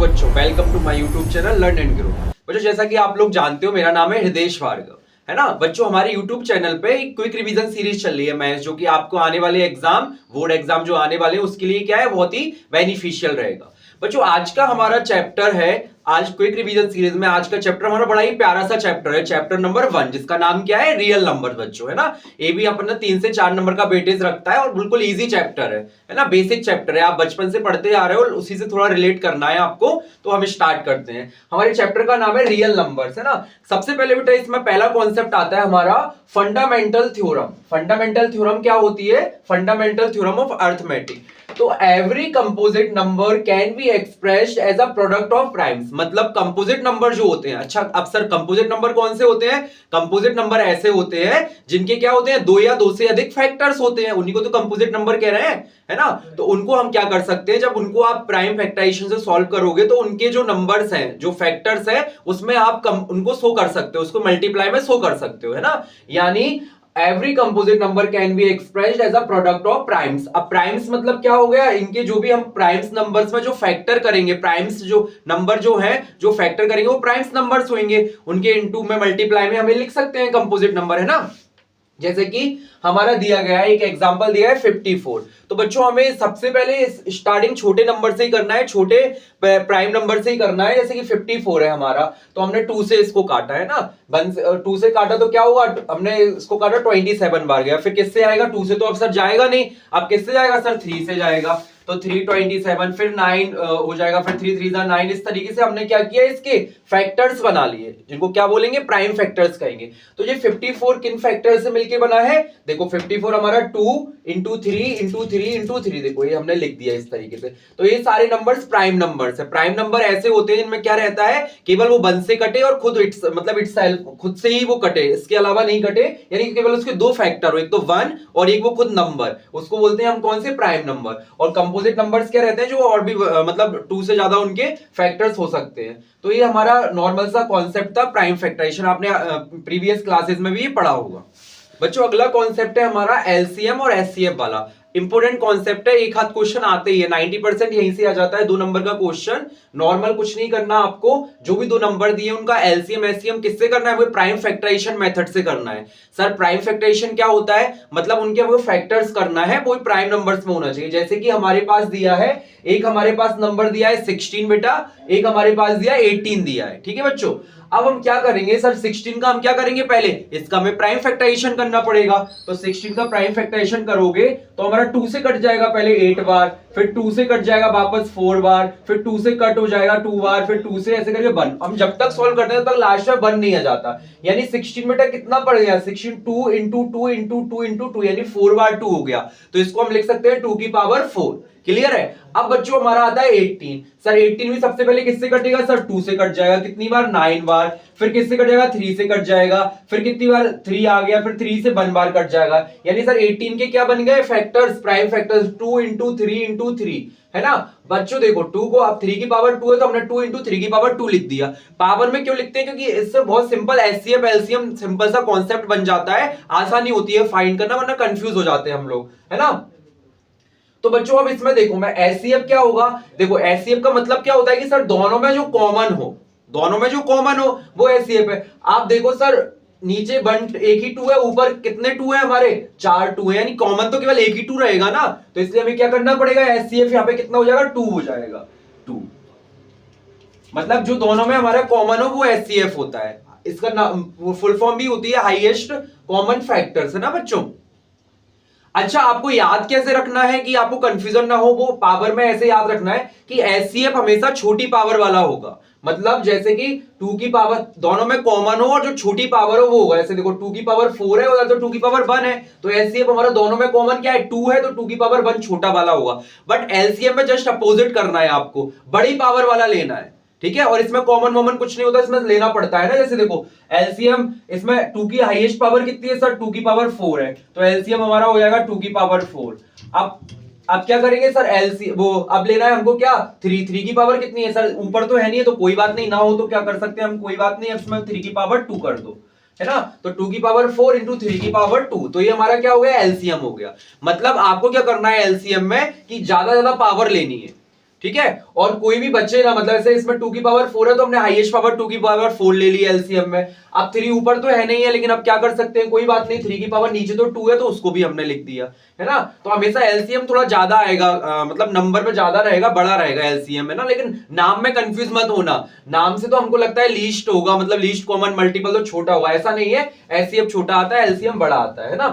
बच्चों, welcome to my YouTube channel learn and grow. बच्चों, जैसा कि आप लोग जानते हो, मेरा नाम है हृदेश भार्गव, है ना। बच्चों, हमारे यूट्यूब चैनल पे एक क्विक रिवीजन सीरीज चल रही है मैथ्स, जो कि आपको आने वाले एग्जाम, बोर्ड एग्जाम जो आने वाले हैं उसके लिए क्या है, बहुत ही बेनिफिशियल रहेगा। बच्चों, आज का हमारा चैप्टर है, आज क्विक रिवीजन सीरीज में आज का चैप्टर हमारा बड़ा ही प्यारा सा चैप्टर है, चैप्टर नंबर 1, जिसका नाम क्या है, रियल नंबर। बच्चों, है ना, ये भी अपन 3 से 4 नंबर का वेटेज रखता है और बिल्कुल इजी चैप्टर है ना, बेसिक चैप्टर है, आप बचपन से पढ़ते आ रहे हो, उसी से थोड़ा रिलेट करना है आपको। तो हम स्टार्ट करते हैं। हमारे चैप्टर का नाम है रियल नंबर्स, है ना। सबसे पहले बेटा इसमें पहला कॉन्सेप्ट आता है हमारा फंडामेंटल थ्योरम। फंडामेंटल थ्योरम क्या होती है? Fundamental theorem of arithmetic. तो every composite number can be expressed as a product of primes. मतलब कंपोजिट नंबर जो होते हैं, अच्छा अब सर कंपोजिट नंबर कौन से होते हैं? कंपोजिट नंबर ऐसे होते हैं जिनके क्या होते हैं, 2 या 2 से अधिक फैक्टर्स होते हैं, उन्हीं को तो कंपोजिट नंबर कह रहे हैं, है ना। तो उनको हम क्या कर सकते हैं, जब उनको आप प्राइम फैक्टराइजेशन से सॉल्व करोगे तो उनके जो नंबर्स हैं, जो फैक्टर्स हैं, उसमें आप उनको शो कर सकते हो, उसको मल्टीप्लाई में शो कर सकते हो, है ना। यानी every composite number can be expressed as a product of primes. अब प्राइम्स मतलब क्या हो गया, इनके जो भी हम प्राइम्स नंबर्स में जो फैक्टर करेंगे, प्राइम्स जो नंबर जो है जो फैक्टर करेंगे वो प्राइम्स नंबर्स होंगे, उनके इनटू में मल्टीप्लाई में हमें लिख सकते हैं कंपोजिट नंबर, है ना। जैसे कि हमारा दिया गया है, एक एग्जांपल दिया है 54। तो बच्चों हमें सबसे पहले स्टार्टिंग छोटे नंबर से ही करना है, छोटे प्राइम नंबर से ही करना है। जैसे कि 54 है हमारा, तो हमने 2 से इसको काटा, है ना, 2 से काटा तो क्या हुआ, हमने इसको काटा 27 बार गया। फिर किससे आएगा? 2 से तो अब सर जाएगा नहीं, अब किससे जाएगा सर? 3 से जाएगा। तो 327, फिर 9 हो जाएगा, फिर 3 3 9। इस तरीके से हमने क्या किया, इसके फैक्टर्स बना लिए, जिनको क्या बोलेंगे, प्राइम फैक्टर्स कहेंगे। तो ये 54 किन फैक्टर से मिलके बना है? देखो 54 हमारा 2 इंटू 3 इंटू 3 इंटू 3, देखो ये हमने लिख दिया इस तरीके से। तो ये सारे नंबर्स प्राइम नंबर्स है। प्राइम नंबर ऐसे होते हैं जिनमें क्या रहता है, केवल वो 1 से कटे और खुद मतलब इटसेल्फ, खुद से ही वो कटे, इसके अलावा नहीं कटे, यानी कि केवल उसके 2 फैक्टर हो, एक तो 1 और एक वो खुद नंबर, उसको बोलते हैं हम कौन से, प्राइम नंबर। और कंपोजिट नंबर्स क्या रहते हैं, जो और भी मतलब 2 से ज्यादा उनके फैक्टर्स हो सकते हैं। तो ये हमारा नॉर्मल सा कॉन्सेप्ट था, प्राइम फैक्टराइजेशन, आपने प्रीवियस क्लासेस में भी ये पढ़ा होगा। बच्चों, अगला कॉन्सेप्ट है हमारा एलसीएम और एचसीएफ वाला। इंपोर्टेंट कॉन्सेप्ट है, एक हाथ क्वेश्चन आते ही है, 90% यहीं से आ जाता है, 2 नंबर का क्वेश्चन। नॉर्मल कुछ नहीं करना आपको, जो भी 2 नंबर दिए उनका एलसीएम एचसीएम किससे करना है, वो प्राइम फैक्टराइजेशन मेथड से करना है। सर प्राइम फैक्टराइजेशन क्या होता है? मतलब उनके वो फैक्टर्स करना है, वो प्राइम नंबर्स में होना चाहिए। जैसे कि हमारे पास दिया है, एक हमारे पास नंबर दिया है 16 बेटा, एक हमारे पास दिया है 18 दिया है, ठीक है बच्चों। अब हम क्या करेंगे सर, 16 का हम क्या करेंगे, पहले इसका हमें प्राइम फैक्टराइजेशन करना पड़ेगा। तो 16 का प्राइम फैक्टराइजेशन करोगे तो हमारा 2 से कट जाएगा पहले 8 बार, फिर 2 से कट जाएगा वापस 4 बार, फिर 2 से कट हो जाएगा 2 बार, फिर 2 से ऐसे करके 1। हम जब तक सॉल्व करते हैं तब तक लास्ट में 1 नहीं आ जाता। यानी 16 बेटा कितना पड़ गया, 16 2 इंटू 2 इंटू 2 इंटू 2, यानी 4 बार 2 हो गया। तो इसको हम लिख सकते हैं 2 की पावर 4। क्लियर है? अब बच्चों हमारा आता है 18। सर 18 भी सबसे पहले किससे कटेगा सर? 2 से कट जाएगा, कितनी बार? 9 बार। फिर किससे कट जाएगा? 3 से कट जाएगा, फिर कितनी बार? 3 आ गया, फिर 3 से 1 बार कट जाएगा। यानी सर 18 के क्या बन गए factors, prime factors, 2 into 3 into 3, है ना। बच्चों देखो 2 को, अब 3 की पावर 2 है तो हमने 2 इंटू 3 की पावर 2 लिख दिया। पावर में क्यों लिखते हैं? क्योंकि इससे बहुत सिंपल एचसीएफ एलसीएम सिंपल सा कॉन्सेप्ट बन जाता है, आसानी होती है फाइंड करना, वरना कंफ्यूज हो जाते हैं हम लोग, है ना। तो बच्चों अब इसमें देखो, मैं एचसीएफ क्या होगा, देखो एचसीएफ का मतलब क्या होता है कि सर दोनों में जो कॉमन हो, दोनों में जो कॉमन हो वो एचसीएफ है। आप देखो सर, नीचे एक ही 2 है, ऊपर कितने 2 है हमारे? 4 2 है, यानी कॉमन तो केवल एक ही 2 रहेगा ना। तो इसलिए हमें क्या करना पड़ेगा, एचसीएफ यहाँ पे कितना हो जाएगा? 2 हो जाएगा। 2 मतलब जो दोनों में हमारा कॉमन हो वो एचसीएफ होता है। इसका फुल फॉर्म भी होती है हाईएस्ट कॉमन फैक्टर्स, है ना बच्चों। अच्छा, आपको याद कैसे रखना है कि आपको कंफ्यूजन ना हो, वो पावर में ऐसे याद रखना है कि एचसीएफ हमेशा छोटी पावर वाला होगा। मतलब जैसे कि 2 की पावर दोनों में कॉमन हो और जो छोटी पावर हो वो होगा। ऐसे देखो 2 की पावर 4 है उधर, तो 2 की पावर 1 है, तो एचसीएफ हमारा दोनों में कॉमन क्या है? 2 है, तो 2 की पावर 1 छोटा वाला होगा। बट एलसीएम में जस्ट अपोजिट करना है, आपको बड़ी पावर वाला लेना है, ठीक है। और इसमें कॉमन वॉमन कुछ नहीं होता, इसमें लेना पड़ता है ना। जैसे देखो एलसीएम, इसमें 2 की हाईएस्ट पावर कितनी है सर? 2 की पावर 4 है, तो एलसीएम हमारा हो जाएगा 2 की पावर 4। अब क्या करेंगे सर, एलसी वो अब लेना है हमको क्या? 3 की पावर कितनी है सर? ऊपर तो है नहीं है, तो कोई बात नहीं, ना हो तो क्या कर सकते हैं हम, कोई बात नहीं, इसमें 3 की पावर 2 कर दो, है ना। तो 2 की पावर 4 इंटू 3 की पावर 2, तो ये हमारा क्या हो गया? एलसीएम हो गया। मतलब आपको क्या करना है एलसीएम में कि ज्यादा पावर लेनी है, ठीक है। और कोई भी बच्चे ना, मतलब ऐसे इसमें 2 की पावर 4 है तो हमने हाईएस्ट पावर 2 की पावर 4 ले ली एलसीएम में। अब 3 ऊपर तो है नहीं है, लेकिन अब क्या कर सकते हैं, कोई बात नहीं, 3 की पावर नीचे तो 2 है तो उसको भी हमने लिख दिया, है ना। तो हमेशा एलसीएम थोड़ा ज्यादा आएगा, मतलब नंबर में ज्यादा रहेगा, बड़ा रहेगा एलसीएम में ना, लेकिन नाम में कंफ्यूज मत होना। नाम से तो हमको लगता है लीस्ट होगा, मतलब लीस्ट कॉमन मल्टीपल तो छोटा होगा, ऐसा नहीं है। एचसीएफ छोटा आता है, एलसीएम बड़ा आता है ना।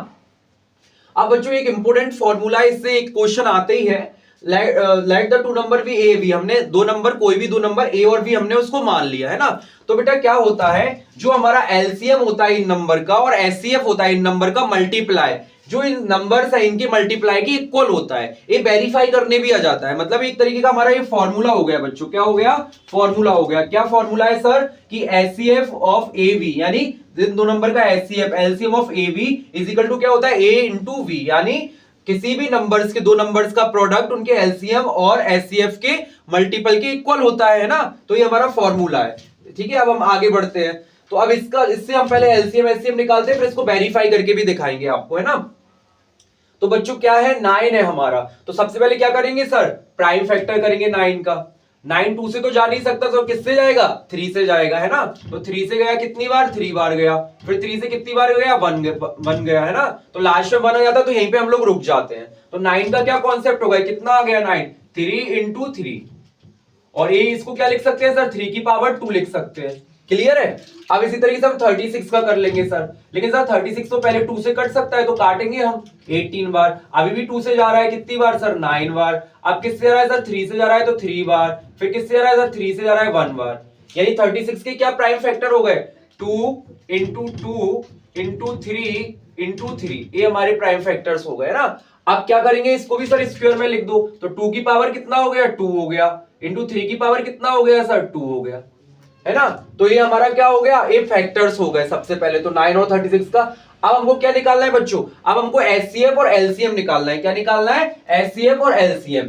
अब बच्चों एक इंपॉर्टेंट फॉर्मूला, इससे एक क्वेश्चन आते ही है, let the two number be a b, हमने दो नंबर, कोई भी दो नंबर ए और बी हमने उसको मान लिया, है ना। तो बेटा क्या होता है, जो हमारा एलसीएम होता है इन नंबर का और एचसीएफ होता है इन नंबर का मल्टीप्लाई, जो इन नंबर्स है इनके मल्टीप्लाई की इक्वल होता है, ये वेरीफाई करने भी आ जाता है। मतलब एक तरीके का हमारा ये फॉर्मूला हो गया बच्चों, क्या हो गया, फॉर्मूला हो गया। क्या फॉर्मूला है सर, कि एचसीएफ ऑफ ए बी, यानी दो नंबर का HCF, LCM of a b is equal to क्या होता है, ए इंटू वी, यानी किसी भी नंबर्स के, दो नंबर्स का प्रोडक्ट उनके एलसीएम और एचसीएफ के मल्टीपल के इक्वल होता है ना। तो ये हमारा फॉर्मूला है, ठीक है। अब हम आगे बढ़ते हैं, तो अब इससे हम पहले एलसीएम एचसीएफ निकालते हैं, फिर इसको वेरीफाई करके भी दिखाएंगे आपको, है ना। तो बच्चों क्या है, 9 है हमारा, तो सबसे पहले क्या करेंगे सर, प्राइम फैक्टर करेंगे 9 का। 9 2 से तो जा नहीं सकता, तो किससे जाएगा, 3 से जाएगा, है ना। तो 3 से गया कितनी बार, 3 बार गया, फिर 3 से कितनी बार गया, 1 गया, है ना। तो लास्ट में 1 हो जाता, तो यहीं पे हम लोग रुक जाते हैं। तो 9 का क्या कॉन्सेप्ट होगा, कितना आ गया 9, 3 इंटू 3, और ये इसको क्या लिख सकते हैं सर, 3 की पावर 2 लिख सकते हैं। क्लियर है। अब इसी तरीके से हम 36 का कर लेंगे सर, लेकिन सर 36 तो पहले 2 से कट सकता है, तो काटेंगे हम 18 बार। अभी भी 2 से जा रहा है कितनी बार सर, 9 बार। अब किससे जा रहा है सर, 3 से जा रहा है तो 3 बार, फिर किससे जा रहा है सर, 3 से जा रहा है 1 बार। यानी 36 के क्या प्राइम फैक्टर हो गए, 2 इंटू 2 इंटू 3 इंटू 3, ये हमारे प्राइम फैक्टर्स हो गए ना। अब क्या करेंगे, इसको भी सर स्क्वायर में लिख दो, तो 2 की पावर कितना हो गया, 2 हो गया, इंटू 3 की पावर कितना हो गया सर, 2 हो गया, है ना। तो ये हमारा क्या हो गया, ये फैक्टर्स हो गए सबसे पहले तो 9 और 36 का। अब हमको क्या निकालना है बच्चों, अब हमको एचसीएफ और एलसीएम निकालना है। क्या निकालना है, एचसीएफ और एलसीएम।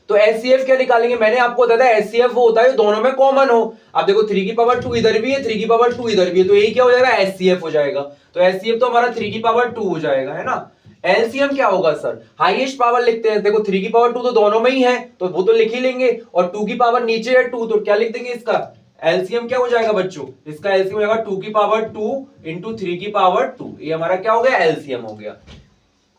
तो एचसीएफ क्या निकालेंगे, मैंने आपको बताया था एचसीएफ वो होता है दोनों में कॉमन हो। अब देखो 3 की पावर 2 इधर भी है, 3 की पावर 2 इधर भी है, तो यही क्या हो जाएगा, एचसीएफ हो जाएगा। तो एचसीएफ तो हमारा 3 की पावर 2 हो जाएगा, है ना। एलसीएम क्या होगा सर, हाईएस्ट पावर लिखते हैं, देखो 3 की पावर 2 तो दोनों में ही है, तो वो तो लिख ही लेंगे, और 2 की पावर नीचे है 2, तो क्या लिख देंगे, इसका एलसीएम क्या हो जाएगा बच्चों, इसका एलसीएम हो जाएगा 2 की पावर 2 इंटू 3 की पावर 2, ये हमारा क्या हो गया, एलसीएम हो गया।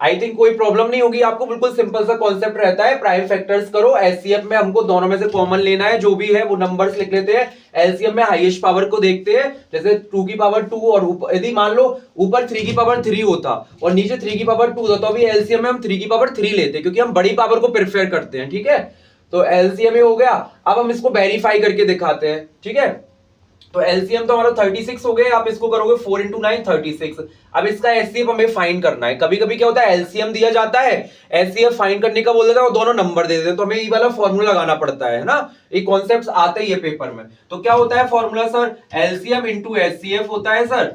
आई थिंक कोई प्रॉब्लम नहीं होगी आपको, बिल्कुल सिंपल सा कॉन्सेप्ट रहता है। प्राइम फैक्टर्स करो, एचसीएफ में हमको दोनों में से कॉमन लेना है, जो भी है वो नंबर्स लिख लेते हैं। एलसीएम में हाईएस्ट पावर को देखते हैं, जैसे 2 की पावर 2, और यदि मान लो ऊपर 3 की पावर 3 होता और नीचे 3 की पावर 2 होता, तो अभी एलसीएम में हम 3 की पावर 3 लेते, क्योंकि हम बड़ी पावर को प्रेफर करते हैं, ठीक है। तो एलसीएम हो गया। अब हम इसको वेरीफाई करके दिखाते हैं, ठीक है। तो एलसीएम तो हमारा 36 हो गए, आप इसको करोगे 4 इंटू 9 36। अब इसका एचसीएफ हमें फाइंड करना है। कभी कभी क्या होता है, एलसीएम दिया जाता है, एचसीएफ फाइंड करने का बोल देता है और दोनों नंबर दे देते हैं, तो हमें ये वाला फॉर्मूला लगाना पड़ता है ना। ये कॉन्सेप्ट्स आते ही है पेपर में। तो क्या होता है formula sir, LCM into HCF होता है सर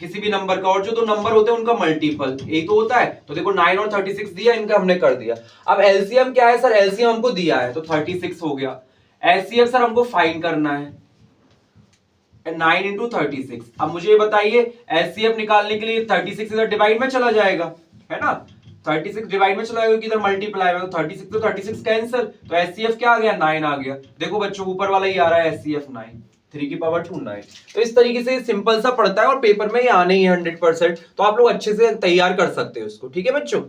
किसी भी नंबर का, और जो दो नंबर होते हैं उनका मल्टीपल, यही तो होता है। तो देखो 9 और 36 दिया, इनका हमने कर दिया। अब एलसीएम क्या है सर, एलसीएम हमको दिया है तो 36 हो गया। एचसीएफ सर हमको फाइंड करना है 9 इंटू 36। अब मुझे बताइए एचसीएफ निकालने के लिए 36 इधर डिवाइड में चला जाएगा, है ना। 36 डिवाइड में चला जाएगा, इधर मल्टीप्लाई में, तो 36 तो 36 कैंसिल, तो एचसीएफ क्या आ गया, 9 आ गया। देखो बच्चों ऊपर वाला ही आ रहा है एचसीएफ 9, 3 की पावर 2 9। तो इस तरीके से सिंपल सा पड़ता है और पेपर में ये आने ही है 100%, तो आप लोग अच्छे से तैयार कर सकते हो इसको, ठीक है बच्चों।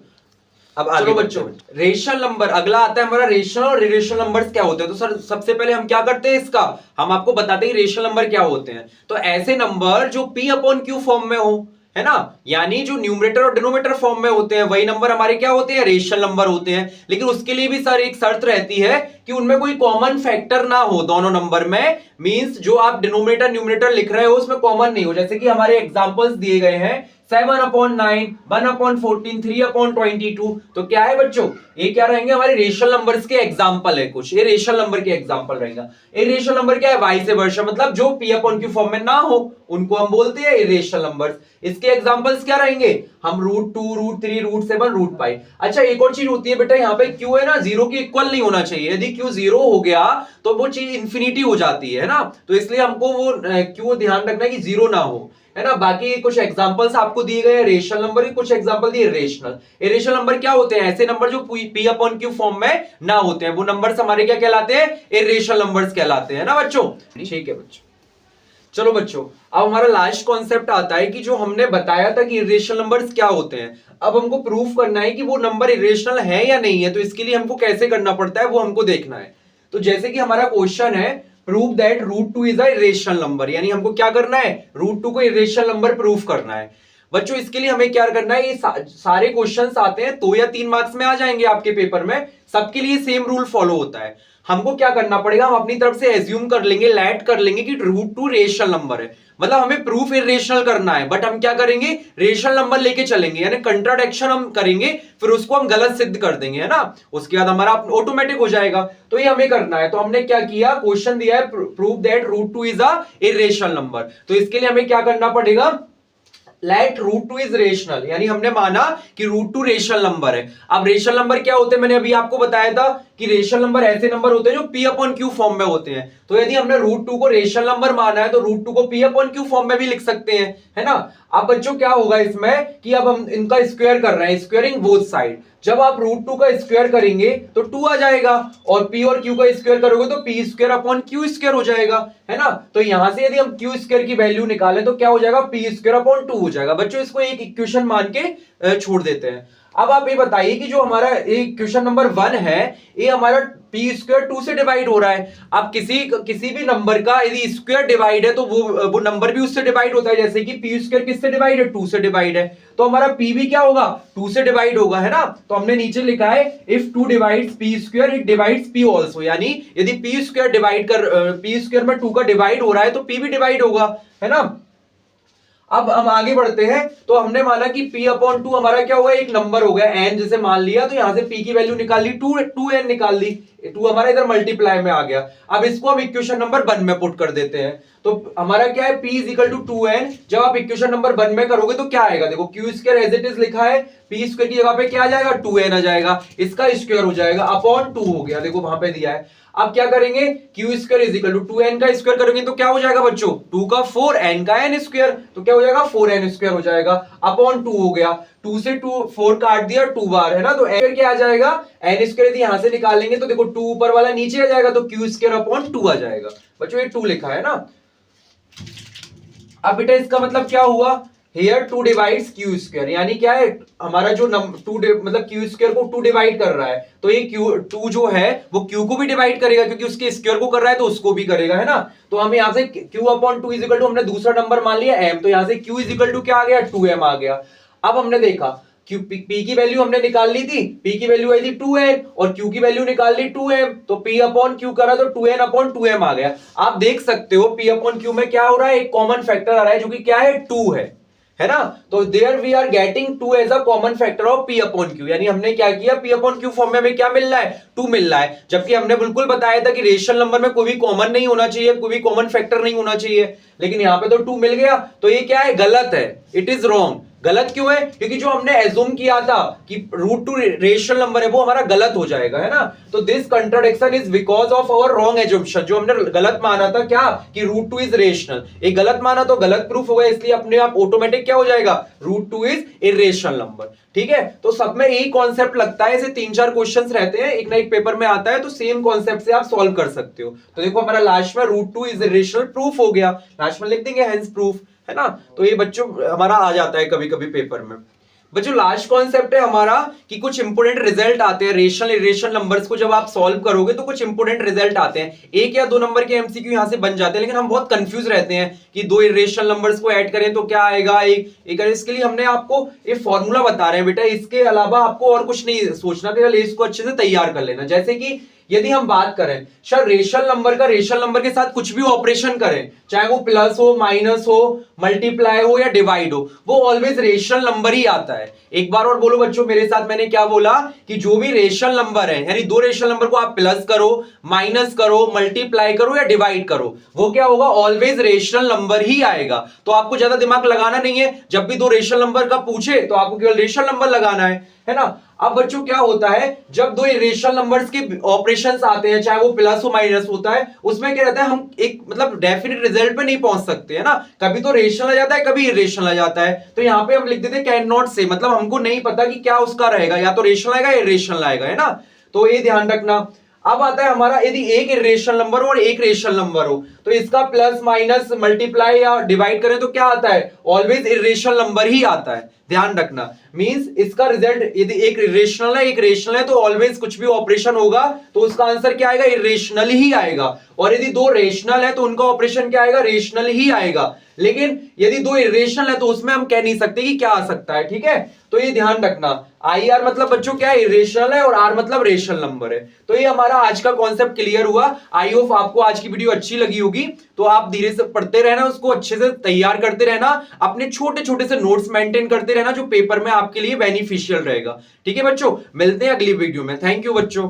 अब चलो बच्चों, रेशनल नंबर अगला आता है हमारा। रेशनल और इरेशनल नंबर्स क्या होते हैं, तो सर सबसे पहले हम क्या करते हैं, इसका हम आपको बताते हैं रेशनल नंबर क्या होते हैं। तो ऐसे नंबर जो P अपॉन Q फॉर्म में हो, है ना, यानी जो न्यूमरेटर और डिनोमिनेटर फॉर्म में होते हैं, वही नंबर हमारे क्या होते हैं, रेशनल नंबर होते हैं। लेकिन उसके लिए भी सर एक शर्त रहती है कि उनमें कोई कॉमन फैक्टर ना हो दोनों नंबर में, मींस जो आप डिनोमिनेटर न्यूमरेटर लिख रहे हो उसमें कॉमन नहीं हो। जैसे कि हमारे एग्जांपल्स दिए गए हैं 7/9, 1/14, 3/22। तो क्या है बच्चों, ये क्या रहेंगे, हमारे रेशनल नंबर्स के एग्जांपल है कुछ, ये रेशनल नंबर के एग्जांपल रहेगा। इरेशनल नंबर क्या है, वाइस वर्सा, मतलब जो P अपॉन Q फॉर्म में ना हो उनको हम बोलते हैं इरेशनल नंबर्स। इसके एग्जांपल्स क्या रहेंगे, हम √2, √3, √7, √5। अच्छा एक और चीज होती है बेटा, यहाँ पे Q है ना, 0 के इक्वल नहीं होना चाहिए। यदि Q 0 हो गया तो वो चीज इंफिनिटी हो जाती है ना, तो इसलिए हमको वो Q ध्यान रखना है कि 0 ना हो। है ना। बाकी कुछ एग्जांपल्स आपको दिए गए रेशनल नंबर के, कुछ एग्जांपल दिए इरेशनल। इरेशनल नंबर क्या होते हैं? ऐसे नंबर जो पी अपॉन क्यू फॉर्म में ना होते हैं, वो नंबर्स हमारे क्या कहलाते हैं? इरेशनल नंबर्स कहलाते हैं ना बच्चों। ठीक है बच्चों, चलो बच्चों अब हमारा लास्ट कॉन्सेप्ट आता है कि जो हमने बताया था कि इरेशनल नंबर्स क्या होते हैं, अब हमको प्रूफ करना है कि वो नंबर इरेशनल है या नहीं है। तो इसके लिए हमको कैसे करना पड़ता है वो हमको देखना है। तो जैसे कि हमारा क्वेश्चन है prove that root two is a irrational number, यानी हमको क्या करना है? रूट टू को इरेशनल नंबर प्रूफ करना है। बच्चों इसके लिए हमें क्या करना है? ये सारे क्वेश्चंस आते हैं 2 या 3 मार्क्स में आ जाएंगे आपके पेपर में, सबके लिए सेम रूल फॉलो होता है। हमको क्या करना पड़ेगा? हम अपनी तरफ से एज्यूम कर लेंगे, लेट कर लेंगे कि रूट टू रेशनल नंबर है, मतलब हमें प्रूफ इरेशनल करना है, बट हम क्या करेंगे? रेशनल नंबर लेके चलेंगे, यानी कंट्राडिक्शन हम करेंगे, फिर उसको हम गलत सिद्ध कर देंगे, है ना। उसके बाद हमारा ऑटोमेटिक हो जाएगा। तो ये हमें करना है। तो हमने क्या किया? क्वेश्चन दिया है prove that root two is a irrational number. तो इसके लिए हमें क्या करना पड़ेगा? Let root two is rational, यानी हमने माना कि रूट टू रेशनल नंबर है। अब रेशनल नंबर क्या होते हैं? मैंने अभी आपको बताया था कि रेशनल नंबर ऐसे नंबर होते हैं जो पी अपॉन क्यू फॉर्म में होते हैं। तो यदि हमने रूट टू को रेशनल नंबर माना है तो रूट टू को पी अपॉन क्यू फॉर्म में भी लिख सकते हैं, है ना। अब बच्चों क्या होगा इसमें कि अब हम इनका स्क्वायर कर रहे हैं, स्क्वायरिंग बोथ साइड। जब आप रूट टू का स्क्वायर करेंगे तो 2 आ जाएगा, और p और q का स्क्वायर करोगे तो p square upon q square हो जाएगा, है ना। तो यहां से यदि हम q स्क्वायर की वैल्यू निकालें तो क्या हो जाएगा? p स्क्वायर अपॉन 2 हो जाएगा। बच्चों इसको एक इक्वेशन मान के छोड़ देते हैं। अब आप ये बताइए कि जो हमारा क्वेश्चन नंबर 1 है, ये हमारा पी स्क्वायर 2 से डिवाइड हो रहा है। अब किसी भी नंबर का यदि स्क्वायर डिवाइड है तो वो नंबर भी उससे डिवाइड होता है। जैसे कि पी स्क्वायर किससे डिवाइड है? 2 से डिवाइड है, तो हमारा पी भी क्या होगा? 2 से डिवाइड होगा, है ना। तो हमने नीचे लिखा है if 2 divides P square it divides P also, यानी यदि पी स्क्वायर पी स्क्वायर में 2 का डिवाइड हो रहा है तो पी भी डिवाइड होगा, है ना। अब हम आगे बढ़ते हैं। तो हमने माना कि p अपॉन 2 हमारा क्या होगा? एक नंबर हो गया n, जैसे मान लिया, तो यहां से p की वैल्यू निकाल ली, 2n निकाल ली, 2 हमारा इधर मल्टीप्लाई में आ गया। अब इसको हम इक्वेशन नंबर 1 में पुट कर देते हैं। तो हमारा क्या है? p is equal to 2n। जब आप इक्वेशन नंबर 1 में करोगे तो क्या आएगा? देखो q square as it is लिखा है, p स्क्वायर की जगह पे क्या आ जाएगा? 2n आ जाएगा, इसका स्क्वायर हो जाएगा अपॉन 2 हो गया, देखो वहां पे दिया है। अब क्या करेंगे? Q square is equal to 2n का स्क्वायर करेंगे तो क्या हो जाएगा बच्चों? 2 का 4, n का n स्क्वायर, तो क्या हो जाएगा? 4n स्क्वायर हो जाएगा अपॉन 2 हो गया। 2 से 4 काट दिया 2 बार, है ना। तो n क्या आ जाएगा? n स्क्वायर यहां से निकालेंगे तो देखो 2 ऊपर वाला नीचे आ जाएगा, तो क्यू स्क्वायर अपॉन 2 आ जाएगा। बच्चों ये 2 लिखा है ना। अब बेटा इसका मतलब क्या हुआ? Here 2 डिवाइड्स क्यू स्क्वायर, यानी क्या है? हमारा जो मतलब क्यू स्क्वायर को 2 डिवाइड कर रहा है, तो ये टू जो है वो क्यू को भी डिवाइड करेगा, क्योंकि उसके स्क्वायर को कर रहा है तो उसको भी करेगा, है ना। तो हम यहां से q upon 2 is equal to, हमने दूसरा नंबर मान लिया m, तो यहां से क्यू इज इक्वल टू क्या आ गया? 2m आ गया। अब हमने देखा p की वैल्यू हमने निकाल ली थी, p की वैल्यू आई थी 2n और q की वैल्यू निकाल ली 2m, तो p अपॉन q करा तो 2n अपॉन 2m आ गया। आप देख सकते हो p अपॉन q में क्या हो रहा है? एक कॉमन फैक्टर आ रहा है जो कि क्या है? 2 है ना। तो there we are getting 2 as a common factor of p upon q, यानी हमने क्या किया? p अपॉन q फॉर्म में हमें क्या मिल रहा है? 2 मिल रहा है, जबकि हमने बिल्कुल बताया था कि रेशनल नंबर में कोई भी कॉमन नहीं होना चाहिए, कोई भी कॉमन फैक्टर नहीं होना चाहिए, लेकिन यहां पे तो 2 मिल गया। तो ये क्या है? गलत है, इट इज रॉन्ग। गलत क्यों है? क्योंकि जो हमने एज्यूम किया था कि रूट टू रेशनल नंबर है वो हमारा गलत हो जाएगा, है ना। तो this contradiction is because of our wrong assumption, जो हमने गलत माना था क्या कि रूट टू इज रेशनल, एक गलत माना तो गलत प्रूफ हो गया, इसलिए अपने आप ऑटोमेटिक क्या हो जाएगा? Root two is irrational number. ठीक है, तो सब में यही कॉन्सेप्ट लगता है, ऐसे 3-4 क्वेश्चंस रहते हैं, एक ना एक पेपर में आता है, तो सेम कॉन्सेप्ट से आप सॉल्व कर सकते हो। तो देखो हमारा लास्ट में root two is irrational proof हो गया, लास्ट में लिख देंगे हेंस प्रूफ, है ना। तो ये बच्चों हमारा आ जाता है कभी कभी पेपर में। बच्चों लास्ट कॉन्सेप्ट है हमारा कि कुछ इंपोर्टेंट रिजल्ट आते हैं रेशनल इरेशनल नंबर्स को जब आप सॉल्व करोगे तो कुछ इंपोर्टेंट रिजल्ट आते हैं। 1 या 2 नंबर के एमसीक्यू यहां से बन जाते हैं, लेकिन हम बहुत कंफ्यूज रहते हैं कि 2 इरेशनल नंबर्स को ऐड करें तो क्या आएगा एक इसके लिए हमने आपको ये फॉर्मूला बता रहे हैं बेटा, इसके अलावा आपको और कुछ नहीं सोचना, केवल इसको अच्छे से तैयार कर लेना। जैसे कि यदि हम बात करें सर रेशनल नंबर के साथ कुछ भी ऑपरेशन करें, चाहे वो प्लस हो, माइनस हो, मल्टीप्लाई हो या डिवाइड हो, वो ऑलवेज रेशनल नंबर ही आता है। एक बार और बोलो बच्चों मेरे साथ, मैंने क्या बोला कि जो भी रेशनल नंबर है, यानी 2 रेशनल नंबर को आप प्लस करो, माइनस करो, मल्टीप्लाई करो या डिवाइड करो, वो क्या होगा? ऑलवेज रेशनल नंबर ही आएगा। तो आपको ज्यादा दिमाग लगाना नहीं है, जब भी 2 रेशनल नंबर का पूछे तो आपको केवल रेशनल नंबर लगाना है ना। अब बच्चों क्या होता है, जब दो इरेशनल नंबर्स के ऑपरेशंस आते हैं, चाहे वो प्लस हो माइनस होता है, उसमें क्या रहता है, हम एक मतलब डेफिनेट रिजल्ट पे नहीं पहुंच सकते है ना, कभी तो रेशनल आ जाता है, कभी इरेशनल आ जाता है। तो यहां पे हम लिख देते हैं कैन नॉट से, मतलब हमको नहीं पता कि क्या उसका रहेगा, या तो रेशनल आएगा या इरेशनल आएगा, है ना। तो ये ध्यान रखना। अब आता है हमारा, यदि एक इरेशनल नंबर हो और एक रेशनल नंबर हो, तो इसका प्लस माइनस मल्टीप्लाई या डिवाइड करें तो क्या आता है, ऑलवेज इरेशनल नंबर ही आता है, ध्यान रखना। मींस इसका रिजल्ट यदि एक इरेशनल है एक रेशनल है, तो ऑलवेज कुछ भी ऑपरेशन होगा तो उसका आंसर क्या आएगा, इरेशनल ही आएगा। और यदि दो रेशनल है तो उनका ऑपरेशन क्या आएगा, रेशनल ही आएगा। लेकिन यदि दो इरेशनल है तो उसमें हम कह नहीं सकते कि क्या आ सकता है, ठीक है। तो ये ध्यान रखना, आई आर मतलब बच्चों क्या है, इरेशनल है, और आर मतलब रेशनल नंबर है। तो ये हमारा आज का कॉन्सेप्ट क्लियर हुआ। आई होप आपको आज की वीडियो अच्छी लगी होगी। तो आप धीरे से पढ़ते रहना, उसको अच्छे से तैयार करते रहना, अपने छोटे छोटे से नोट्स मेंटेन करते रहना, जो पेपर में आपके लिए बेनिफिशियल रहेगा। ठीक है बच्चों, मिलते हैं अगली वीडियो में। थैंक यू बच्चों।